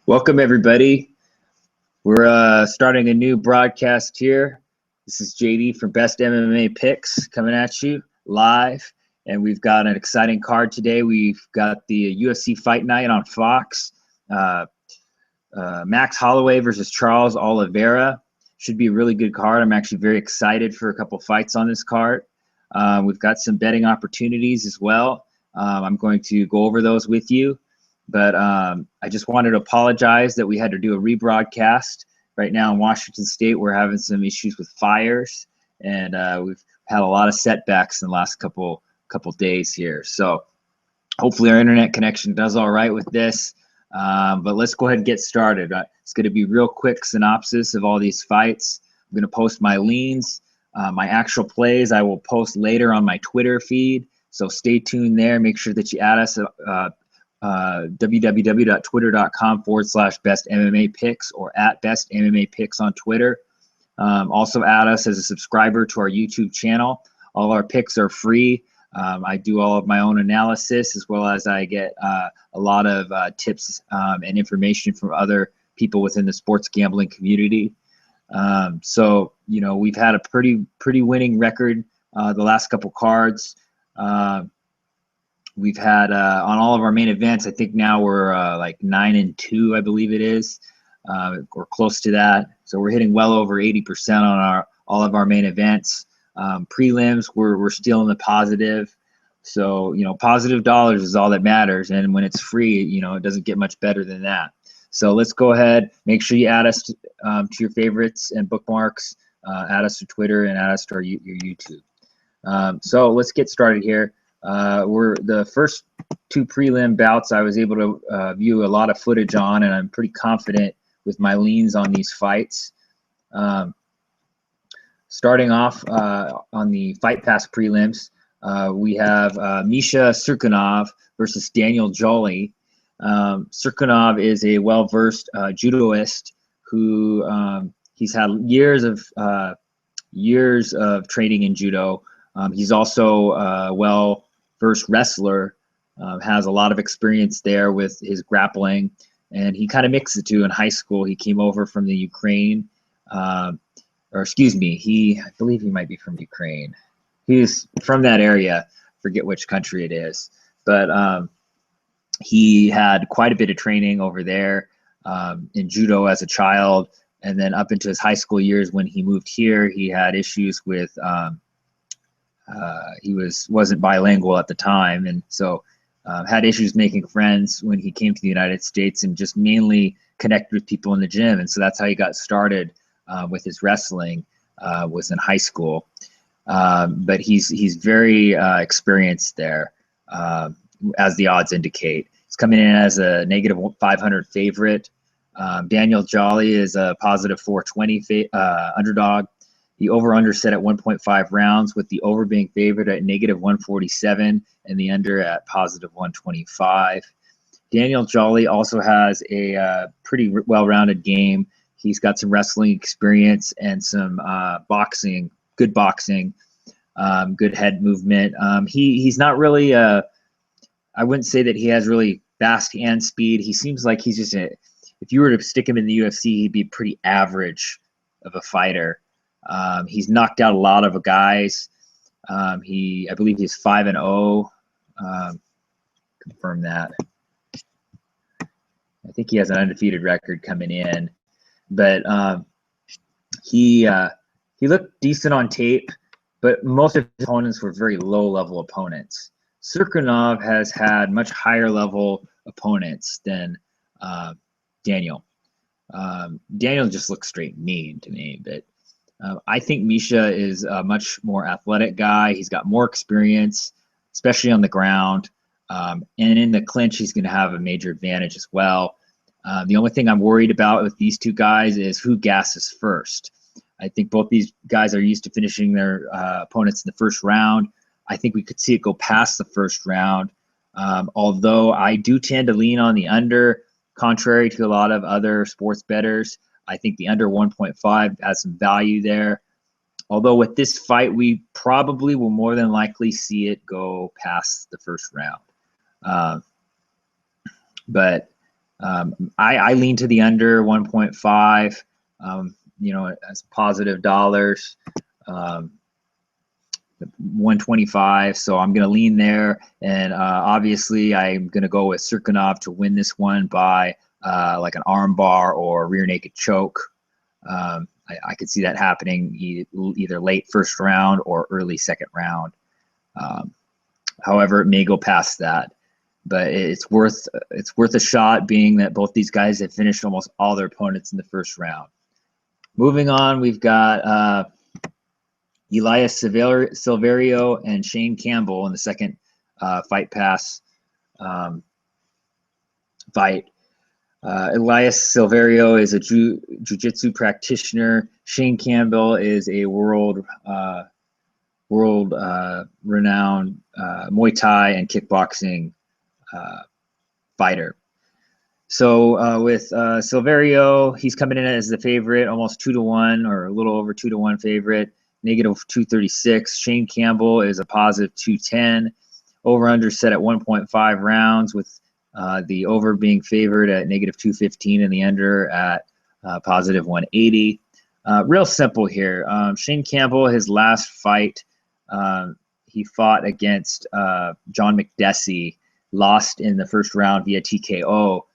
Welcome, everybody. We're starting a new broadcast here. This is JD from Best MMA Picks coming at you live, and we've got an exciting card today. We've got the UFC Fight Night on Fox. Max Holloway versus Charles Oliveira. Should be a really good card. I'm actually very excited for a couple fights on this card. We've got some betting opportunities as well. I'm going to go over those with you. But I just wanted to apologize that we had to do a rebroadcast. Right now in Washington State, we're having some issues with fires, and we've had a lot of setbacks in the last couple days here. So hopefully our internet connection does all right with this. But let's go ahead and get started. It's going to be real quick synopsis of all these fights. I'm going to post my leans. My actual plays I will post later on my Twitter feed. So stay tuned there. Make sure that you add us www.twitter.com/bestmmapicks or at bestmmapicks on Twitter. Also add us as a subscriber to our YouTube channel. All our picks are free. I do all of my own analysis, as well as I get a lot of tips and information from other people within the sports gambling community. So, you know, we've had a pretty winning record the last couple cards. We've had on all of our main events, I think now we're like 9-2, I believe it is. We're close to that. So we're hitting well over 80% on all of our main events. Prelims, we're still in the positive. So, you know, positive dollars is all that matters. And when it's free, you know, it doesn't get much better than that. So let's go ahead. Make sure you add us to your favorites and bookmarks. Add us to Twitter and add us to your YouTube. So let's get started here. We're the first two prelim bouts I was able to view a lot of footage on, and I'm pretty confident with my leans on these fights. Starting off on the Fight Pass prelims, we have Misha Cirkunov versus Daniel Jolly. Cirkunov is a well-versed judoist who he's had years of training in judo. He's also well-versed wrestler, has a lot of experience there with his grappling, and he kind of mixed the two in high school. He came over from the Ukraine, I believe he might be from Ukraine. He's from that area, forget which country it is, but he had quite a bit of training over there in judo as a child, and then up into his high school years when he moved here, he had issues with he wasn't bilingual at the time, and so had issues making friends when he came to the United States, and just mainly connected with people in the gym. And so that's how he got started with his wrestling, was in high school. But he's very experienced there, as the odds indicate. He's coming in as a -500 favorite. Daniel Jolly is a +420 underdog. The over-under set at 1.5 rounds, with the over being favored at -147 and the under at +125. Daniel Jolly also has a pretty well-rounded game. He's got some wrestling experience and some boxing, good head movement. He's not really I wouldn't say that he has really fast hand speed. He seems like he's just if you were to stick him in the UFC, he'd be pretty average of a fighter. He's knocked out a lot of guys. I believe he's 5-0. Confirm that. I think he has an undefeated record coming in, but he looked decent on tape. But most of his opponents were very low-level opponents. Cirkunov has had much higher-level opponents than Daniel. Daniel just looks straight mean to me, but. I think Misha is a much more athletic guy. He's got more experience, especially on the ground. And in the clinch, he's going to have a major advantage as well. The only thing I'm worried about with these two guys is who gasses first. I think both these guys are used to finishing their opponents in the first round. I think we could see it go past the first round. Although I do tend to lean on the under, contrary to a lot of other sports bettors. I think the under 1.5 has some value there. Although with this fight, we probably will more than likely see it go past the first round. But I lean to the under 1.5, as positive dollars, 125. So I'm going to lean there. And obviously, I'm going to go with Cirkunov to win this one by like an arm bar or rear naked choke. I could see that happening either late first round or early second round. However, it may go past that, but it's worth a shot, being that both these guys have finished almost all their opponents in the first round. Moving on, we've got Elias Silverio and Shane Campbell in the second Fight Pass fight. Elias Silverio is a jiu-jitsu practitioner. Shane Campbell is a world renowned Muay Thai and kickboxing fighter. So with Silverio, he's coming in as the favorite, almost 2-1 or a little over 2-1 favorite, negative 236. Shane Campbell is a positive 210. Over/under set at 1.5 rounds, with the over being favored at negative 215 and the under at positive 180. Real simple here. Shane Campbell, his last fight, he fought against John McDessie, lost in the first round via TKO.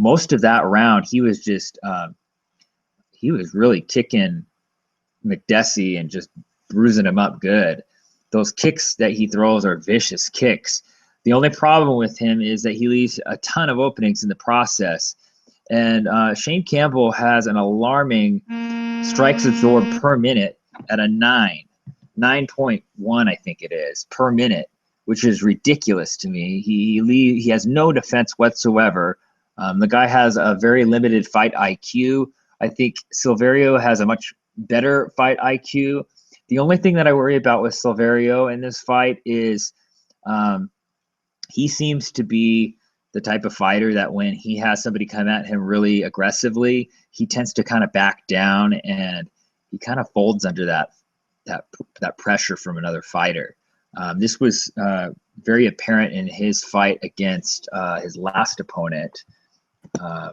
Most of that round, he was really kicking McDessie and just bruising him up good. Those kicks that he throws are vicious kicks. The only problem with him is that he leaves a ton of openings in the process. And Shane Campbell has an alarming strikes absorbed per minute at a 9.1, I think it is, per minute, which is ridiculous to me. He has no defense whatsoever. The guy has a very limited fight IQ. I think Silverio has a much better fight IQ. The only thing that I worry about with Silverio in this fight is he seems to be the type of fighter that when he has somebody come at him really aggressively, he tends to kind of back down and he kind of folds under that pressure from another fighter. This was very apparent in his fight against his last opponent. I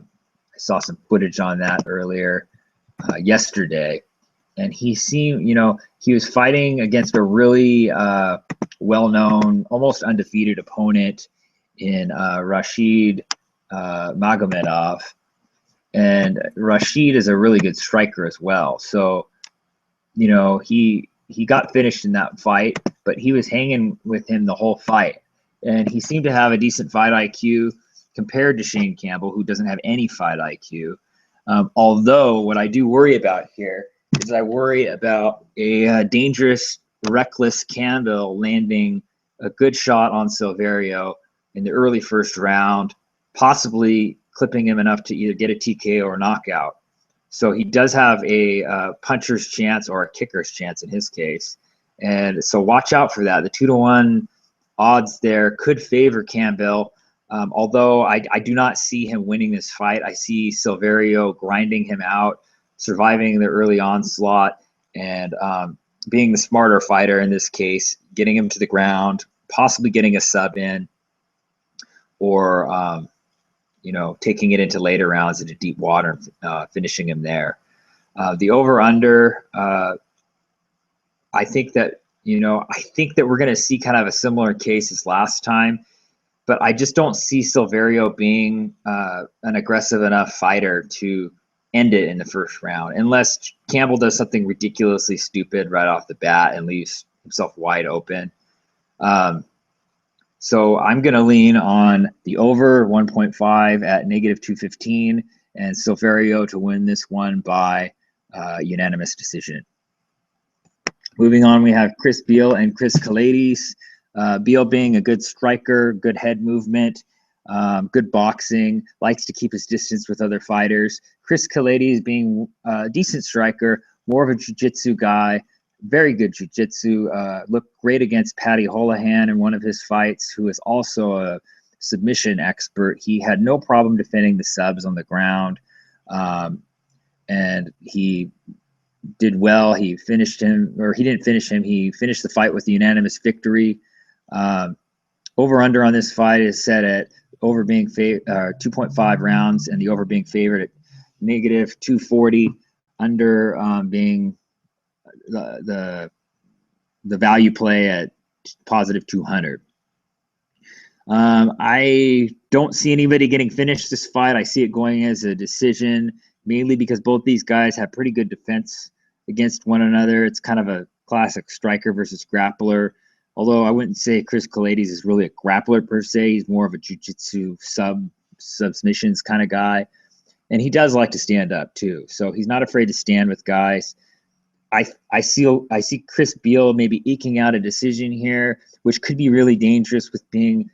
saw some footage on that earlier yesterday, and he seemed, he was fighting against a really well-known, almost undefeated opponent in Rashid Magomedov, and Rashid is a really good striker as well. So, he got finished in that fight, but he was hanging with him the whole fight, and he seemed to have a decent fight IQ compared to Shane Campbell, who doesn't have any fight IQ. Although what I do worry about here is I worry about a dangerous, reckless Campbell landing a good shot on Silverio in the early first round, possibly clipping him enough to either get a TKO or knockout. So he does have a puncher's chance or a kicker's chance in his case. And so watch out for that. The 2-1 odds there could favor Campbell. Although I do not see him winning this fight. I see Silverio grinding him out, surviving the early onslaught, and being the smarter fighter in this case, getting him to the ground, possibly getting a sub in, or taking it into later rounds into deep water, finishing him there. The over/under, I think that we're going to see kind of a similar case as last time. But I just don't see Silverio being an aggressive enough fighter to end it in the first round, unless Campbell does something ridiculously stupid right off the bat and leaves himself wide open. So I'm going to lean on the over 1.5 at negative 215 and Silverio to win this one by unanimous decision. Moving on, we have Chris Beal and Chris Kelades. Beal being a good striker, good head movement, good boxing, likes to keep his distance with other fighters. Chris Kelades being a decent striker, more of a jiu-jitsu guy, very good jiu-jitsu, looked great against Paddy Holohan in one of his fights, who is also a submission expert. He had no problem defending the subs on the ground, and he did well. He finished him, or he didn't finish him. He finished the fight with a unanimous victory. Over/under on this fight is set at over being 2.5 rounds, and the over being favored at negative 240, under being the value play at positive 200. I don't see anybody getting finished this fight. I see it going as a decision, mainly because both these guys have pretty good defense against one another. It's kind of a classic striker versus grappler. Although I wouldn't say Chris Kelades is really a grappler per se. He's more of a jiu-jitsu submissions kind of guy. And he does like to stand up too. So he's not afraid to stand with guys. I see Chris Beal maybe eking out a decision here, which could be really dangerous with being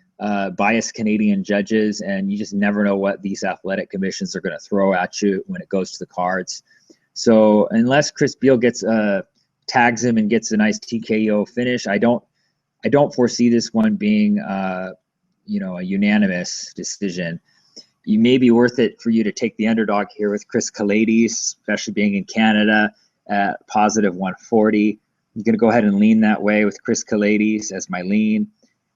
biased Canadian judges, and you just never know what these athletic commissions are going to throw at you when it goes to the cards. So unless Chris Beal gets tags him and gets a nice TKO finish, I don't foresee this one being a unanimous decision. You may be worth it for you to take the underdog here with Chris Kelades, especially being in Canada at positive 140. I'm going to go ahead and lean that way with Chris Kelades as my lean.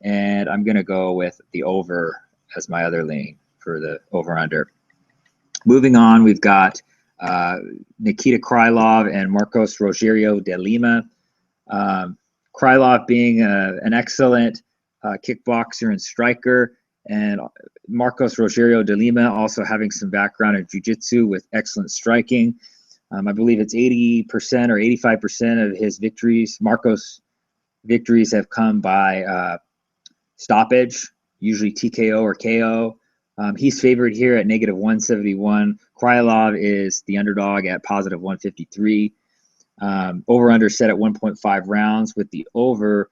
And I'm going to go with the over as my other lean for the over-under. Moving on, we've got Nikita Krylov and Marcos Rogerio de Lima. Krylov being an excellent kickboxer and striker, and Marcos Rogerio de Lima also having some background in jiu-jitsu with excellent striking. I believe it's 80% or 85% of his victories. Marcos' victories have come by stoppage, usually TKO or KO. He's favored here at negative 171. Krylov is the underdog at positive 153. Over-under set at 1.5 rounds, with the over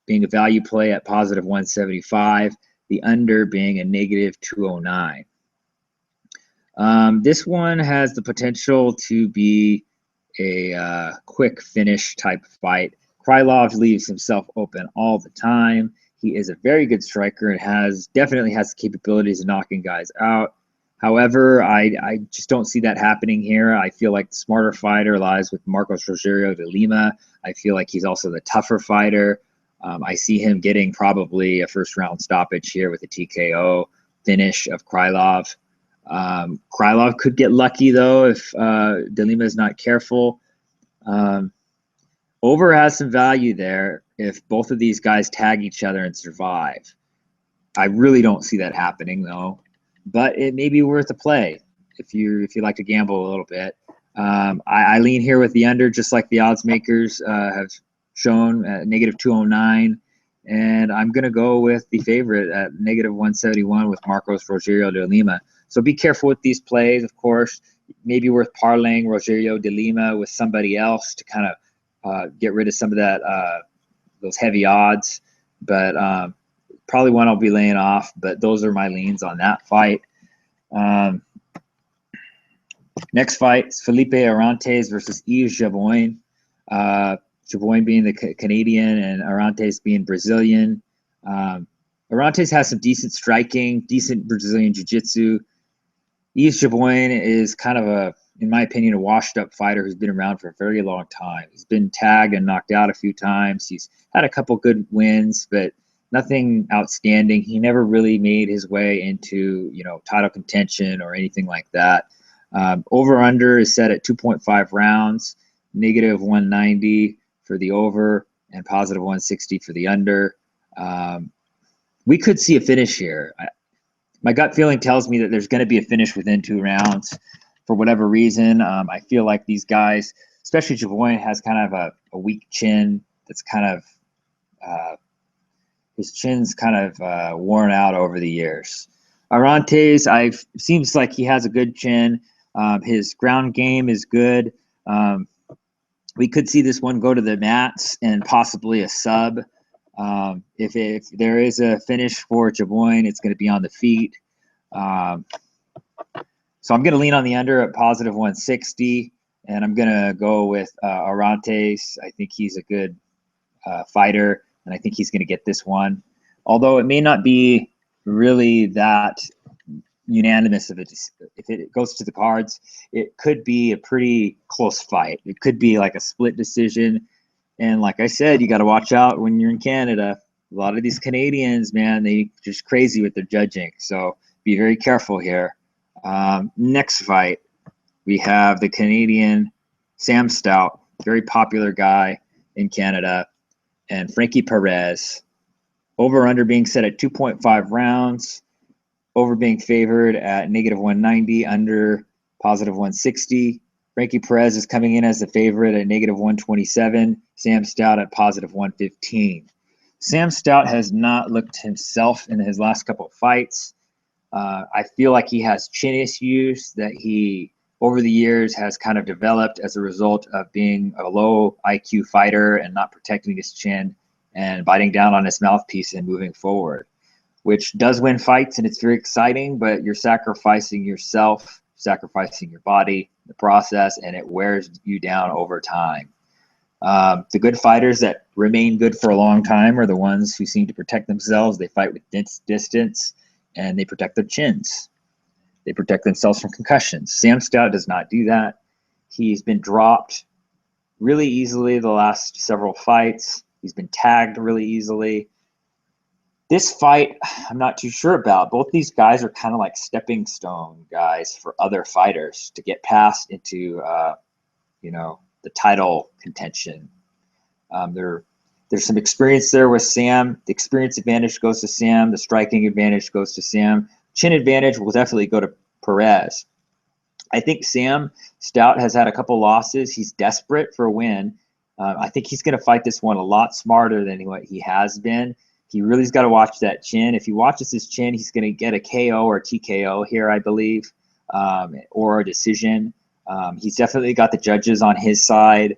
being a value play at positive 175, the under being a negative 209. This one has the potential to be a quick finish type fight. Krylov leaves himself open all the time. He is a very good striker and definitely has the capabilities of knocking guys out. However, I just don't see that happening here. I feel like the smarter fighter lies with Marcos Rogerio de Lima. I feel like he's also the tougher fighter. I see him getting probably a first-round stoppage here with a TKO finish of Krylov. Krylov could get lucky, though, if de Lima is not careful. Over has some value there if both of these guys tag each other and survive. I really don't see that happening, though. But it may be worth a play if you like to gamble a little bit. I lean here with the under, just like the odds makers have shown, at negative 209. And I'm going to go with the favorite at negative 171 with Marcos Rogerio de Lima. So be careful with these plays, of course. Maybe worth parlaying Rogerio de Lima with somebody else to kind of get rid of some of that those heavy odds. But probably one I'll be laying off, but those are my leans on that fight. Next fight is Felipe Arantes versus Yves Jabouin. Jabouin being the Canadian and Arantes being Brazilian. Arantes has some decent striking, decent Brazilian jiu-jitsu. Yves Jabouin is kind of in my opinion, a washed-up fighter who's been around for a very long time. He's been tagged and knocked out a few times. He's had a couple good wins, but nothing outstanding. He never really made his way into, title contention or anything like that. Over-under is set at 2.5 rounds, negative 190 for the over and positive 160 for the under. We could see a finish here. My gut feeling tells me that there's going to be a finish within 2 rounds. For whatever reason, I feel like these guys, especially Jabouin, has kind of a weak chin. That's kind of his chin's kind of worn out over the years. Arantes, seems like he has a good chin. His ground game is good. We could see this one go to the mats and possibly a sub. If there is a finish for Jabouin, it's going to be on the feet. So I'm going to lean on the under at positive 160, and I'm going to go with Arantes. I think he's a good fighter, and I think he's going to get this one. Although it may not be really that unanimous if it goes to the cards, it could be a pretty close fight. It could be like a split decision. And like I said, you got to watch out when you're in Canada. A lot of these Canadians, man, they just crazy with their judging. So be very careful here. Next fight, we have the Canadian Sam Stout, very popular guy in Canada, and Frankie Perez. Over-under being set at 2.5 rounds. Over being favored at -190, under +160. Frankie Perez is coming in as the favorite at -127. Sam Stout at +115. Sam Stout has not looked himself in his last couple of fights. I feel like he has chin issues that he, over the years, has kind of developed as a result of being a low IQ fighter and not protecting his chin and biting down on his mouthpiece and moving forward, which does win fights, and it's very exciting, but you're sacrificing yourself, sacrificing your body in the process, and it wears you down over time. The good fighters that remain good for a long time are the ones who seem to protect themselves. They fight with distance, and they protect their chins. They protect themselves from concussions. Sam Stout does not do that. He's been dropped really easily the last several fights. He's been tagged really easily. This fight, I'm not too sure about. Both these guys are kind of like stepping stone guys for other fighters to get past into, the title contention. There's some experience there with Sam. The experience advantage goes to Sam. The striking advantage goes to Sam. Chin advantage will definitely go to Perez. I think Sam Stout has had a couple losses. He's desperate for a win. I think he's going to fight this one a lot smarter than what he has been. He really's got to watch that chin. If he watches his chin, he's going to get a KO or TKO here, I believe, or a decision. He's definitely got the judges on his side.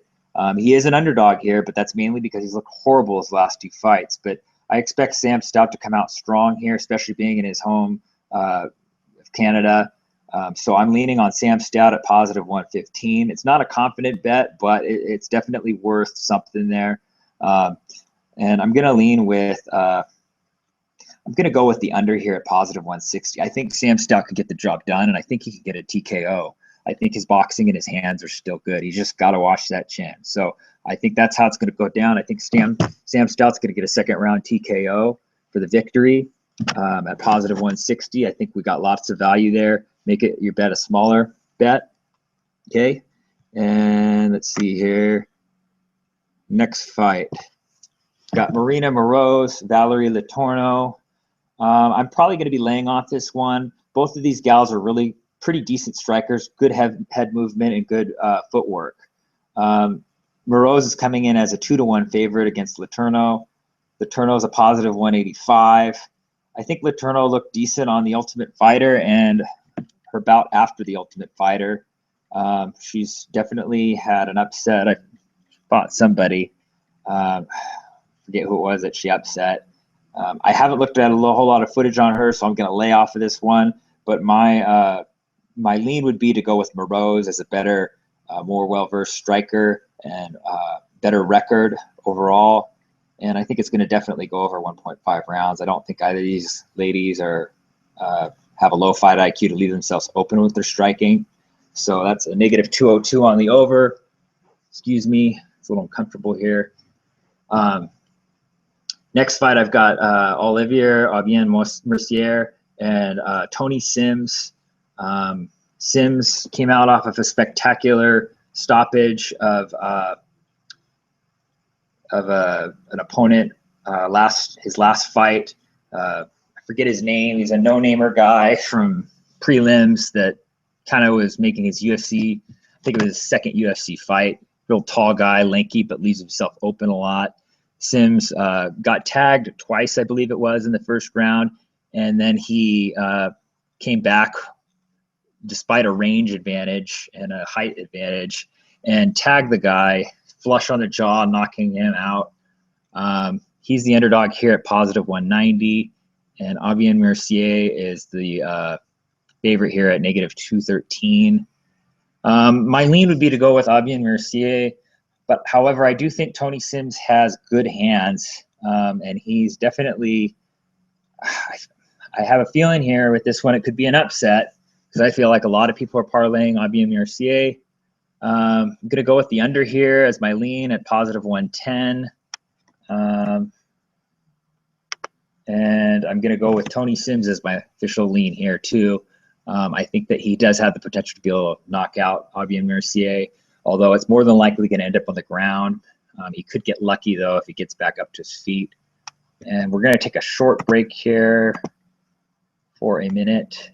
He is an underdog here, but that's mainly because he's looked horrible his last two fights. But I expect Sam Stout to come out strong here, especially being in his home of Canada. So I'm leaning on Sam Stout at +115. It's not a confident bet, but it's definitely worth something there. And I'm going to lean with I'm going to go with the under here at +160. I think Sam Stout could get the job done, and I think he can get a TKO. I think his boxing and his hands are still good. He's just got to watch that chin. So I think that's how it's going to go down. I think Sam Stout's going to get a second-round TKO for the victory at +160. I think we got lots of value there. Make it your bet a smaller bet. Okay. And let's see here. Next fight. Got Maryna Moroz, Valerie Letourneau. I'm probably going to be laying off this one. Both of these gals are really pretty decent strikers, good head movement, and good footwork. Moroz is coming in as a 2-1 favorite against Letourneau. Letourneau is a +185. I think Letourneau looked decent on The Ultimate Fighter and her bout after The Ultimate Fighter. She's definitely had an upset. I fought somebody. Forget who it was that she upset. I haven't looked at a whole lot of footage on her, so I'm going to lay off of this one. But my lean would be to go with Moroz as a better, more well-versed striker and better record overall. And I think it's going to definitely go over 1.5 rounds. I don't think either of these ladies are have a low fight IQ to leave themselves open with their striking. So that's a -202 on the over. Excuse me. It's a little uncomfortable here. Next fight, I've got Olivier Aubin-Mercier and Tony Sims. Sims came out off of a spectacular stoppage of an opponent his last fight. I forget his name. He's a no-namer guy from prelims that kind of was making his UFC. I think it was his second UFC fight. Real tall guy, lanky, but leaves himself open a lot. Sims got tagged twice, I believe it was, in the first round, and then he came back despite a range advantage and a height advantage and tagged the guy flush on the jaw, knocking him out. He's the underdog here at +190, and Aubin-Mercier is the favorite here at -213. My lean would be to go with Aubin-Mercier, but however, I do think Tony Sims has good hands, and he's definitely, I have a feeling here with this one, it could be an upset because I feel like a lot of people are parlaying Aubin-Mercier. I'm going to go with the under here as my lean at +110. And I'm going to go with Tony Sims as my official lean here, too. I think that he does have the potential to be able to knock out Aubin-Mercier, although it's more than likely going to end up on the ground. He could get lucky, though, if he gets back up to his feet. And we're going to take a short break here for a minute.